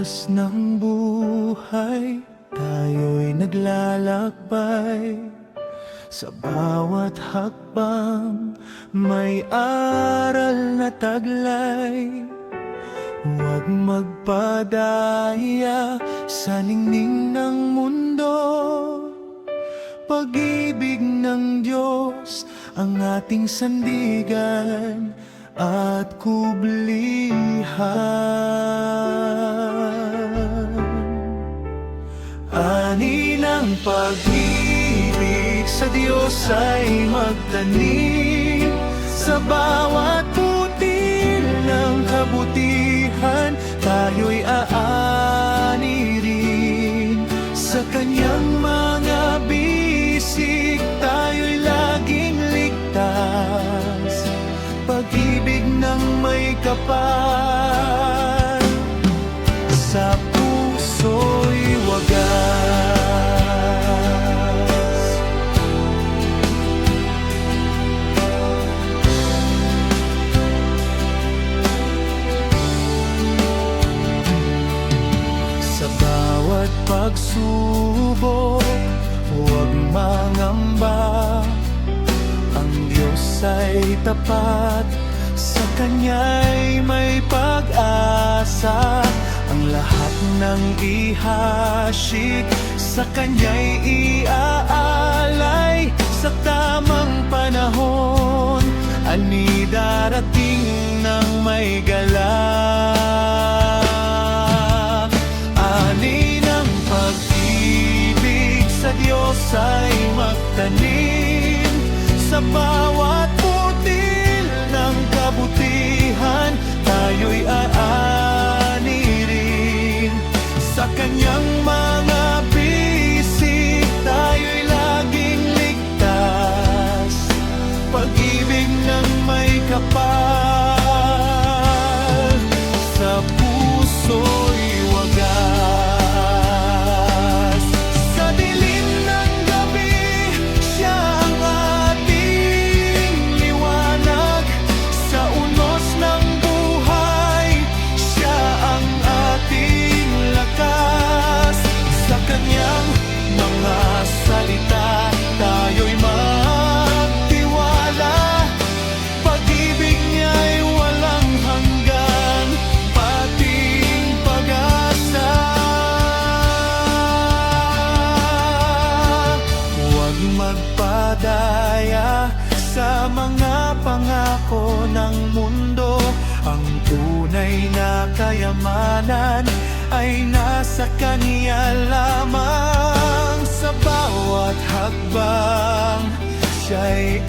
oras ng buhay, tayo'y naglalakbay. Sa bawat hakbang, may aral na taglay. Huwag magpadaya sa ningning ng mundo. Pag-ibig ng Diyos ang ating sandigan at kublihan. Ani ng pag-ibig sa Diyos ay magtanim sa bawat butil ng kabutihan. Tayo'y aani rin sa Kanyang mga bisig. Tayo'y laging ligtas, pag-ibig ng may kapal, sa puso'y wagas. Sa bawat pagsubok, huwag mangamba. Ang Diyos ay tapat, sa Kanya'y may pag-asa. Ang lahat ng ihasik, sa Kanya'y iaalay. Sa tamang panahon, ani darating ng may galak. Ani ng pag-ibig sa Diyos ay magtanim sa bawat butil ng kabutihan. Tayo'y aani rin sa Kanyang mga bisig. Tayo'y laging ligtas, pag-ibig ng may kapal, sa puso'y wagas. Sa dilim ng gabi, Siya ang ating liwanag. Sa unos ng buhay, Siya ang ating lakas. Sa Kanyang mga salita, tayo'y magtiwala. Pag-ibig Niya'y walang hanggan, pating pag-asa. Huwag magpadaya sa mga pangako ng mundo. Ang tunay na kayamanan ay nasa Kanya lamang. Sa bawat hakbang, Siya'y